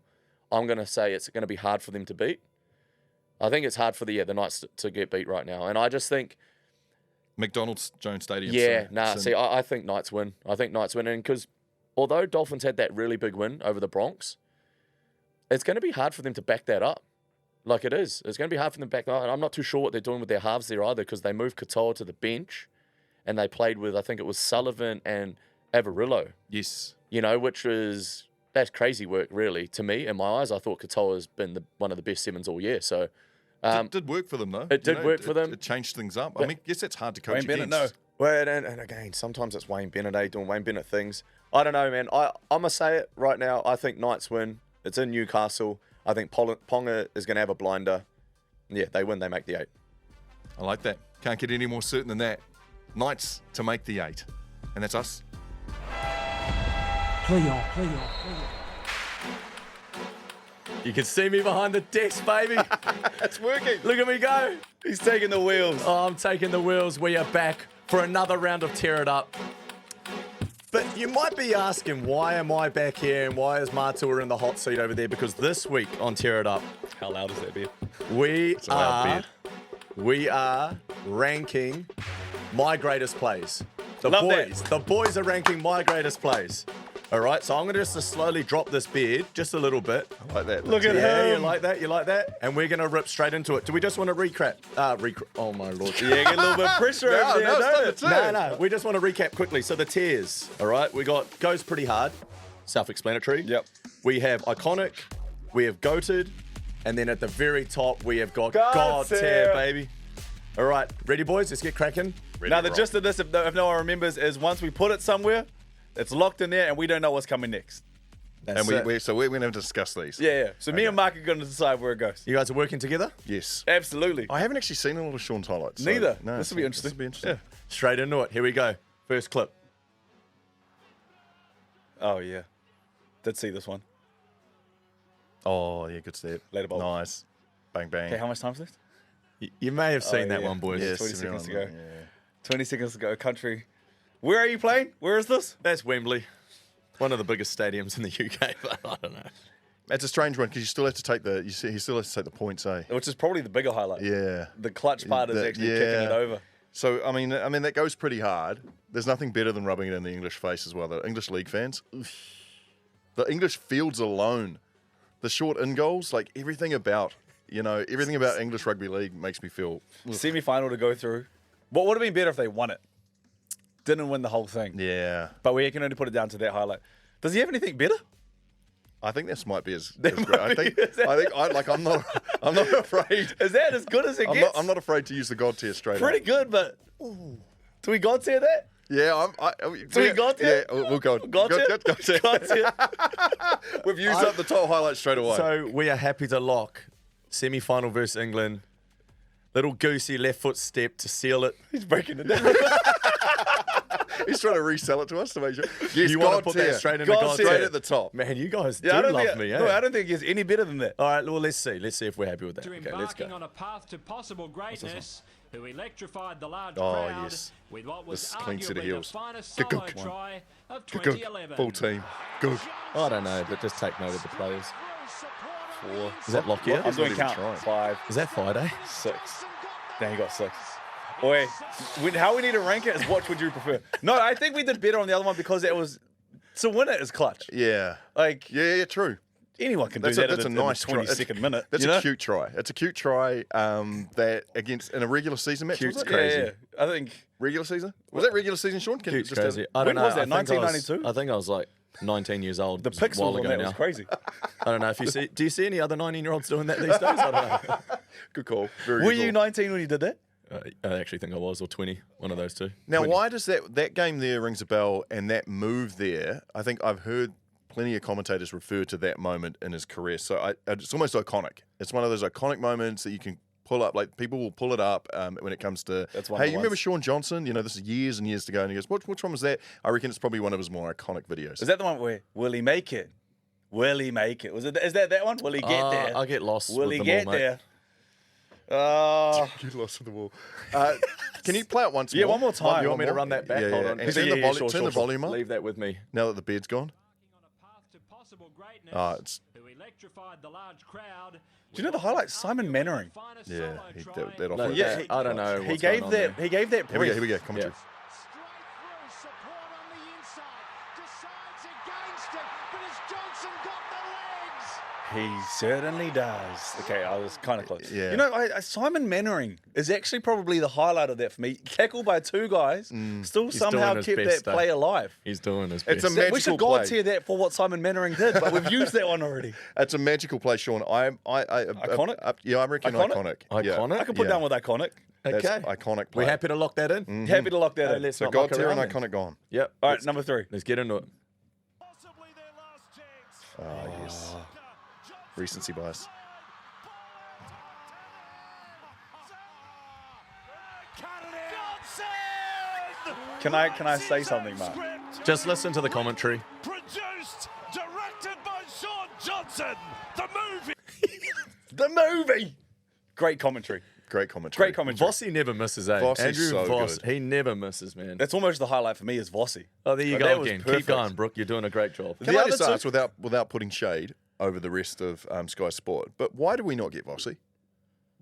I'm going to say it's going to be hard for them to beat. I think it's hard for the Knights to get beat right now. And I just think... McDonald's Jones Stadium. I think Knights win. I think Knights win. And because although Dolphins had that really big win over the Bronx, it's going to be hard for them to back that up. Like it is. It's going to be hard for them to back that up. And I'm not too sure what they're doing with their halves there either, because they moved Katoa to the bench and they played with, I think it was Sullivan and Avarillo. Yes. That's crazy work, really. To me, in my eyes, I thought Katoa's been one of the best sevens all year. So it did work for them, though. It did work for them. It changed things up. I mean, guess it's hard to coach Wayne against. Bennett, no. Well, and again, sometimes it's Wayne Bennett doing Wayne Bennett things. I don't know, man. I'm going to say it right now. I think Knights win. It's in Newcastle. I think Ponga is going to have a blinder. Yeah, they win. They make the 8. I like that. Can't get any more certain than that. Knights to make the 8. And that's us. Play on. You can see me behind the desk, baby. It's working. Look at me go. He's taking the wheels. Oh, I'm taking the wheels. We are back for another round of Tear It Up. But you might be asking, why am I back here and why is Matua in the hot seat over there? Because this week on Tear It Up, How loud is that, Beard? we are ranking my greatest plays. The Love boys are ranking my greatest plays. All right, so I'm going to just slowly drop this beard just a little bit. I like that. Look at Yeah, you him. like that? You like that? And we're going to rip straight into it. Do we just want to recap? Oh, my Lord. Yeah, get a little bit of pressure over there, no, it's don't not it? the two. No. We just want to recap quickly. So the tiers, all right? We got goes pretty hard. Self-explanatory. Yep. We have iconic. We have goated. And then at the very top, we have got God God tier, tier. baby. All right. Ready, boys? Let's get cracking. Now, the gist of this, if no one remembers, is once we put it somewhere, it's locked in there and we don't know what's coming next. That's And it. we're going to discuss these. Yeah. So me and Mark are going to decide where it goes. You guys are working together? Yes. Absolutely. I haven't actually seen a lot of Shaun's highlights. so- Neither. No, This will be interesting. This will be interesting. Yeah. Straight into it. Here we go. First clip. Oh, yeah. Did see this one. Oh, yeah, good step. Later, Bob. Nice. Bang, bang. Okay, how much time's left? You may have seen that yeah. one, boys. Yeah, 20 seconds 71, ago. yeah. 20 seconds ago, country. Where are you playing? Where is this? That's Wembley. One of the biggest stadiums in the UK, but I don't know. It's a strange one because you still have to take the he still has to take the points, eh? Which is probably the bigger highlight. Yeah. The clutch part is That- actually kicking it over. So I mean that goes pretty hard. There's nothing better than rubbing it in the English face as well. The English league fans, the English fields alone, the short in goals, like everything about English rugby league makes me feel. Semi-final to go through. What would have been better if they won it? Didn't win the whole thing. Yeah, But we can only put it down to that highlight. Does he have anything better? I think this might be as That great. might I be- think I'm not afraid. Is that as good as it gets? I'm not afraid to use the God tier straight Pretty up. good, but do we God tier that? Yeah, So we got there? Yeah, we'll go. God tier? God tier. God tier. We've used up the top highlights straight away. So we are happy to lock semi-final versus England. Little goosey left foot step to seal it. He's breaking it down. He's trying to resell it to us to make sure. Yes, You want to God put tier. that straight in God the God tier. Straight at the top. Man, you guys do Yeah, I don't love think, me, eh? no, I don't think it gets any better than that. All right, well, let's see. Let's see if we're happy with that. To Okay, let's embarking go. on a path to possible greatness, who electrified the large Oh, crowd yes. with what was This is clean set of arguably the heels. finest Good solo one. try of Good. 2011. Full team. Good. I don't know, but just take note of the players. 4. Is that Lockyer? I'm doing not even count. trying. 5, Is that Friday? 6. Then he got 6. Oi, how we need to rank it is what would you prefer? No, I think we did better on the other one because it was to win it is clutch. Yeah. Like Yeah, true. anyone can That's do a, that. that's a in the nice try. 22nd minute. That's you a know? cute try. It's a cute try that against in a regular season match. Cute's Was it? crazy. Yeah, I think Regular season? Was that regular season, Sean? Can you Cute's just crazy. have- I don't When know. was that, I think I was- 1992? I think I was like 19 years old. the It was a while pixels on ago that now. was crazy. I don't know if you see. Do you see any other 19-year-olds doing that these days? I don't know. Good call. Very Were good you call. 19 when you did that? I actually think I was, or 20, one of those two. Now, 20. why does that game there rings a bell and that move there? I think I've heard plenty of commentators refer to that moment in his career. So it's almost iconic. It's one of those iconic moments that you can pull up. Like people will pull it up when it comes to, That's one hey, of the you remember ones. Shaun Johnson? You know, this is years and years to go. And he goes, which one was that? I reckon it's probably one of his more iconic videos. Is that the one where will he make it? Will he make it? Is that one? Will he get there? I get lost. Will with he them get all, mate. there? Oh, You lost the wall. Can you play it once Yeah, more? one more time. You want me to run that back? Yeah, Hold yeah. on. And Yeah, turn yeah, the, sure, turn the sure. volume up Leave that with me. now that the beard's gone. On a path to possible greatness, It's who electrified the large crowd. do you know the highlight? Simon Mannering. yeah, that No, offer. yeah, I don't know. He what's gave going on that. there. He gave that. Here we go. brief. Here we go. Commentary. Straight through, support on the inside. Decides against it, but has Johnson got the legs? He certainly does. Okay, I was kind of close. Yeah. You know, Simon Mannering is actually probably the highlight of that for me. Tackled by 2 guys, still somehow doing his kept best, that play though. alive. He's doing his It's best. a We should magical God play. tier that for what Simon Mannering did, but we've used that one already. It's a magical play, Sean. Iconic? Yeah, I reckon Iconic? iconic. Yeah. Iconic? I can put Yeah. down with iconic. That's Okay. iconic play. We happy to lock that in? Happy to lock that Hey, in. let's So not God muck tier and around then. iconic gone. Yep. All right, Let's- number 3. Let's get into it. Possibly their last chance. Oh, yes. Recency bias. Can I say something, Mark? Just listen to the commentary. Produced, directed by Shaun Johnson. The movie. The movie. Great commentary. Great commentary. Great commentary. Vossi never misses, eh? Vossi's Andrew so Voss, good. he never misses, man. That's almost the highlight for me is Vossi. Oh, there you But go that was again. Keep perfect. going, Brooke. You're doing a great job. Can The I other just two- ask, without putting shade over the rest of Sky Sport, but why do we not get Vossi?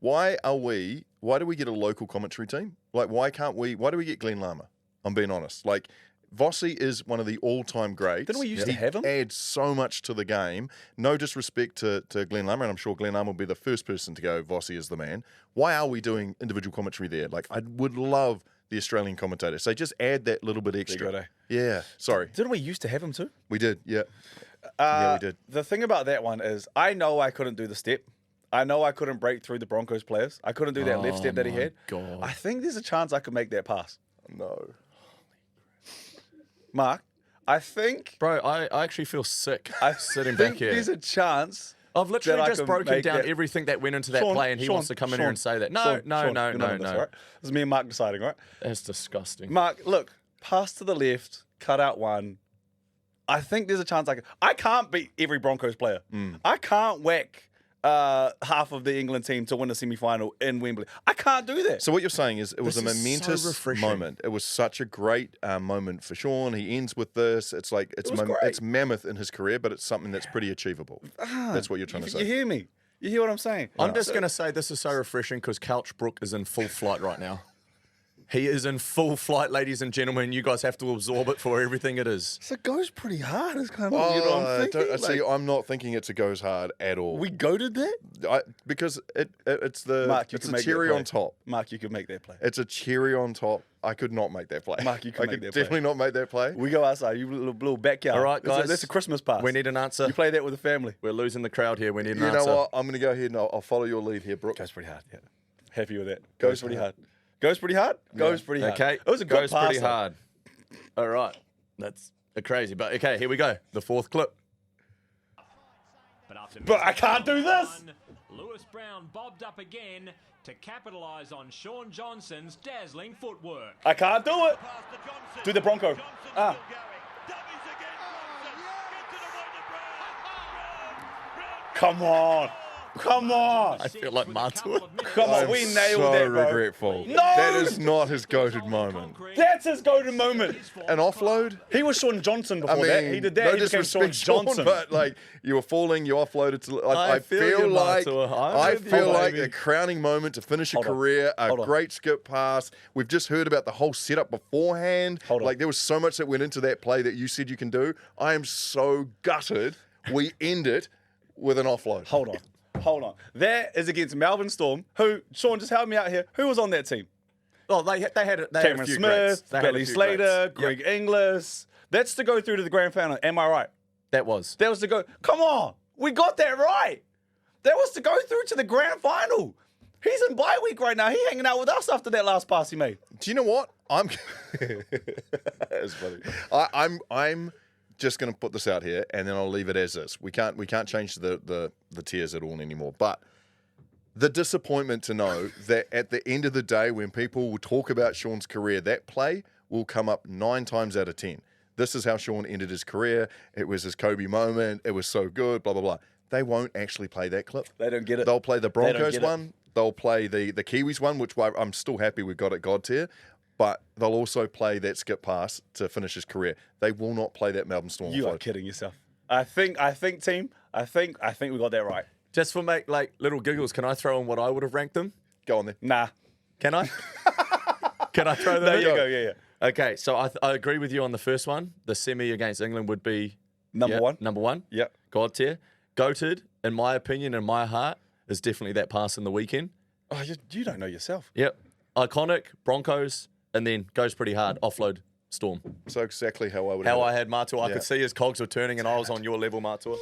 Why do we get a local commentary team? Like, why do we get Glenn Lama? I'm being honest. Like, Vossi is one of the all-time greats. Didn't we used to have him? He adds so much to the game. No disrespect to Glenn Lummer, and I'm sure Glenn Lummer will be the first person to go, Vossi is the man. Why are we doing individual commentary there? Like, I would love the Australian commentators. So just add that little bit extra. There you go, Yeah, sorry. Didn't we used to have him too? We did, yeah. Yeah, we did. The thing about that one is I know I couldn't do the step. I know I couldn't break through the Broncos players. I couldn't do that left step that he had. God. I think there's a chance I could make that pass. No. Mark, I think Bro, I actually feel sick sitting think back here. there's a chance. I've literally that I just can broken make down that- everything that went into that Shaun, play, and he Shaun, wants to come in here Shaun, and say that. No, Shaun, no, Shaun, no, you're no, not in this, no. all right? This is me and Mark deciding, right? That's disgusting. Mark, look, pass to the left, cut out one. I think there's a chance I can't beat every Broncos player. I can't whack half of the England team to win a semi-final in Wembley. I can't do that. So what you're saying is it was This a is so momentous refreshing. moment. It was such a great moment for Shaun. He ends with this. It's like was great. it's mammoth in his career, but it's something that's pretty achievable. That's what you're trying to You say. hear me? You hear what I'm saying? I'm just going to say this is so refreshing because Couch Brook is in full flight right now. He is in full flight, ladies and gentlemen. You guys have to absorb it for everything it is. So it goes pretty hard. It's kind of you know what I'm thinking. See, I'm not thinking it goes hard at all. We goaded that? Because it's the Mark, you it's can a make that cherry play. on top. Mark, you could make that play. It's a cherry on top. I could not make that play. Mark, you can I make could that play. definitely not make that play. We go outside. You little backyard. All right, guys. That's a Christmas pass. We need an answer. You play that with the family. We're losing the crowd here. We need an You answer. know what? I'm going to go ahead and I'll follow your lead here, Brooke. Goes pretty hard. Yeah. Happy with that. Goes Goes pretty hard. hard. Goes pretty hard. Goes pretty hard. Okay. It was a good Goes pass. pretty though. hard. All right. That's crazy. But okay, here we go. The fourth clip. But I can't do this. Lewis Brown bobbed up again to capitalise on Shaun Johnson's dazzling footwork. I can't do it. Do the Bronco. Ah. Come on. Come on. I feel like Matua. Come on. I'm We nailed so that, bro. regretful. No! That is not his goated moment. That's his golden moment. An offload? He was Shaun Johnson before I mean, that. He did that. no he became Shaun disrespect, Shaun, Johnson. but like you were falling, you offloaded to. I feel feel you, like Matua. I'm I with you, feel like baby. a crowning moment to finish a Hold on. career, a Hold on. great skip pass. We've just heard about the whole setup beforehand. Hold on. Like there was so much that went into that play that you said you can do. I am so gutted. We end it with an offload. Hold on. Hold on. That is against Melbourne Storm, who, Shaun, just help me out here. Who was on that team? Oh, they had a Cameron few greats. Smith, They had a Billy few Slater, greats. Greg Inglis. That's to go through to the grand final. Am I right? That was. That was to go. Come on. We got that right. That was to go through to the grand final. He's in bye week right now. He hanging out with us after that last pass he made. Do you know what? That's funny. I'm just going to put this out here, and then I'll leave it as is. We can't change the tiers at all anymore. But the disappointment to know that at the end of the day, when people will talk about Shaun's career, that play will come up 9 times out of 10. This is how Shaun ended his career. It was his Kobe moment. It was so good. Blah blah blah. They won't actually play that clip. They don't get it. They'll play the They don't Broncos get it. one. They'll play the Kiwis one, which I'm still happy we've got at God tier. But they'll also play that skip pass to finish his career. They will not play that Melbourne Storm. You are offload. kidding yourself. I think, team. I think we got that right. Just for make like little giggles, can I throw in what I would have ranked them? Go on then. Nah. Can I? Can I throw them There in? you go. Yeah. Okay, so I agree with you on the first one. The semi against England would be Number one. Number one. Yep. God tier. Goated, in my opinion, in my heart, is definitely that pass in the weekend. Oh, you don't know yourself. Yep. Iconic, Broncos, and then goes pretty hard, offload, Storm. So exactly how I would. How have I it. had Matua. I Yeah. could see his cogs were turning and I was on your level, Matua.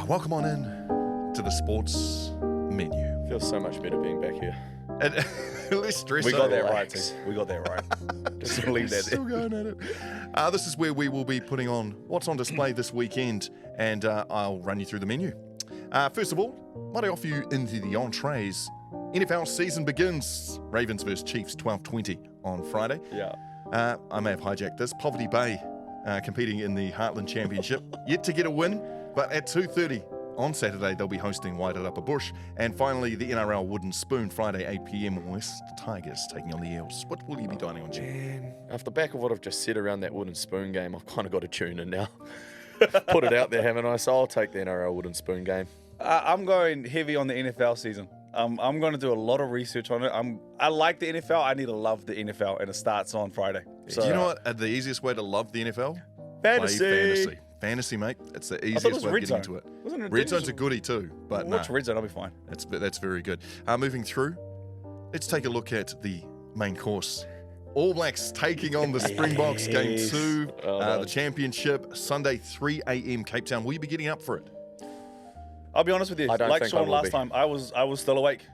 Welcome on in to the sports menu. Feels so much better being back here. And let's stress We got that right, relax. team. We got that right. Just leave that Still there. going at it. This is where we will be putting on what's on display this weekend, and I'll run you through the menu. First of all, might I offer you into the entrees? NFL season begins. Ravens versus Chiefs, 12:20 on Friday. Yeah. I may have hijacked this. Poverty Bay competing in the Heartland Championship. Yet to get a win, but at 2:30 on Saturday, they'll be hosting White at Upper Bush. And finally, the NRL Wooden Spoon, Friday, 8 p.m. West Tigers taking on the Eels. What will you be dining on, Jim? Man, off the back of what I've just said around that wooden spoon game, I've kind of got to tune in now. Put it out there, haven't I? So I'll take the NRL wooden spoon game. I'm going heavy on the NFL season. I'm going to do a lot of research on it. I like the NFL. I need to love the NFL, and it starts on Friday. So, Do you know what? The easiest way to love the NFL? Fantasy. Play fantasy. Fantasy, mate. It's the I thought it easiest was way of Red getting Zone. into it. Wasn't it Red Zone's a goodie too, but no, Watch Red Zone, I'll be fine. that's very good. Moving through, let's take a look at the main course. All Blacks taking on the Springboks, Game 2, the championship, Sunday, 3 a.m. Cape Town. Will you be getting up for it? I'll be honest with you. I don't Like think I Shaun will last be. time, I was still awake.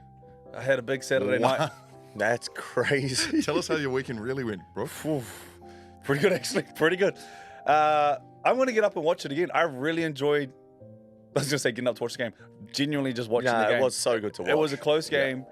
I had a big Saturday night. That's crazy. Tell us how your weekend really went, bro. Pretty good, actually. Pretty good. I'm going to get up and watch it again. I really enjoyed, I was going to say getting up to watch the game. Genuinely just watching the game. It was so good to watch. It was a close game.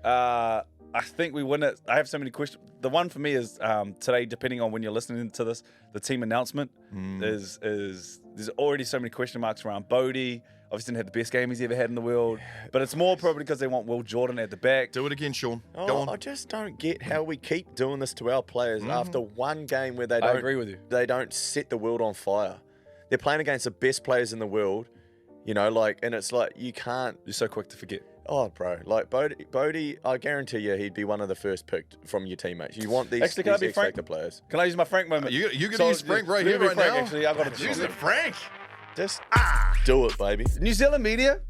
I think we win it. I have so many questions. The one for me is today, depending on when you're listening to this, the team announcement is there's already so many question marks around Bodie. Obviously didn't have the best game he's ever had in the world. But it's more probably because they want Will Jordan at the back. Do it again, Shaun. Go Oh, on. I just don't get how we keep doing this to our players after one game where they I don't. agree with you. They don't set the world on fire. They're playing against the best players in the world, you know, like, and it's like you can't. You're so quick to forget. Oh, bro, like Bodie, I guarantee you, he'd be one of the first picked from your teammates. You want these, Actually, can I these be frank? X-Factor players. Can I use my Frank moment? You're going to use Frank right here, right now? Actually, I've got to Use it, Frank. Just do it, baby. New Zealand media,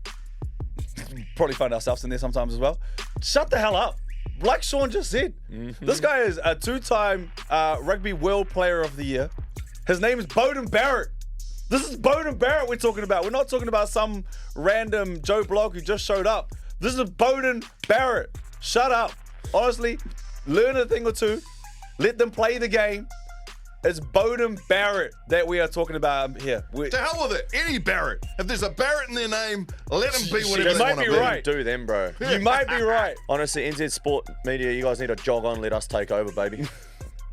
probably find ourselves in there sometimes as well. Shut the hell up. Like Shaun just said, this guy is a two-time Rugby World Player of the Year. His name is Beauden Barrett. This is Beauden Barrett we're talking about. We're not talking about some random Joe Blogg who just showed up. This is Beauden Barrett. Shut up. Honestly, learn a thing or two. Let them play the game. It's Beauden Barrett that we are talking about here. To hell with it. Any Barrett. If there's a Barrett in their name, let them be whatever You they might want to be be. right. Do them, bro. You might be right. Honestly, NZ Sport Media, you guys need to jog on. Let us take over, baby.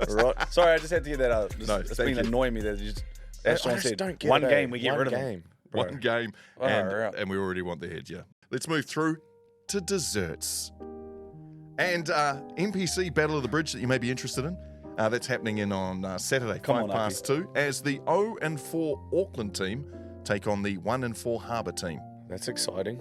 All right. Sorry, I just had to get that out. No, It's thank been you. annoying me that you just, as I Shaun just said, don't get one it, game we get One rid of game. them. Bro. One game, Oh, right. and we already want the head, yeah. Let's move through to desserts. And NPC Battle of the Bridge that you may be interested in. That's happening on Saturday, Come on, 2:05, as the 0-4 Auckland team take on the 1-4 Harbour team. That's exciting.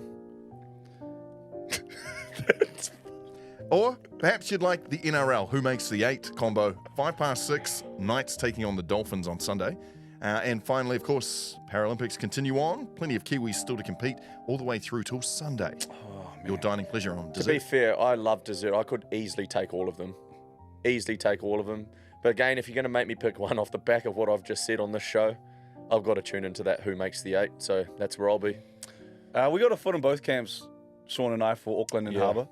Or perhaps you'd like the NRL, Who Makes the 8 combo, 6:05, Knights taking on the Dolphins on Sunday. And finally, of course, Paralympics continue on. Plenty of Kiwis still to compete all the way through till Sunday. Your dining pleasure on To be dessert. fair, I love dessert. I could easily take all of them. But again, if you're going to make me pick one off the back of what I've just said on this show, I've got to tune into that Who Makes the 8. So that's where I'll be. We got a foot in both camps, Shaun and I, for Auckland and Yeah. Harbour.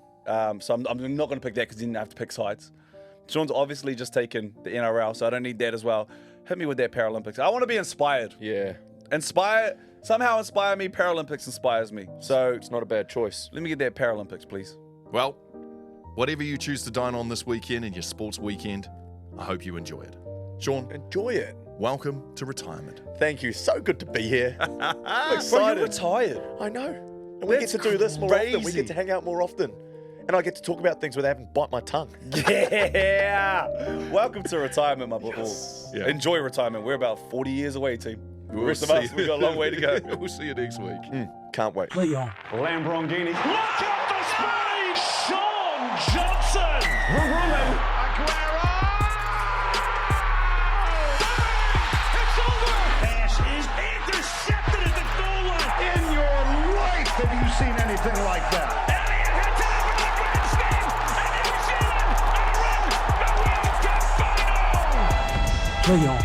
So I'm not going to pick that because you didn't have to pick sides. Shaun's obviously just taken the NRL, so I don't need that as well. Hit me with that Paralympics. I want to be inspired. Yeah. Somehow inspire me. Paralympics inspires me. So It's not a bad choice. let me get that Paralympics, please. Well, whatever you choose to dine on this weekend in your sports weekend, I hope you enjoy it. Shaun, Enjoy it. welcome to retirement. Thank you. So good to be here. I'm Bro, excited. you're retired. I know. And we get That's to do this more often. We crazy. get to hang out more often. And I get to talk about things without having to bite my tongue. Yeah. Welcome to retirement, my boy. Yeah. Enjoy retirement. We're about 40 years away, team. The rest of see us, we've got a long way to go. We'll see you next week. Can't wait. Lamborghini. Look at the speed! Shaun Johnson! Aguero! It's over! Pass is intercepted at the goal line. In your life have you seen anything like that? Elliott hits it over the grandstand, and New Zealand are in the World Cup final! Play on.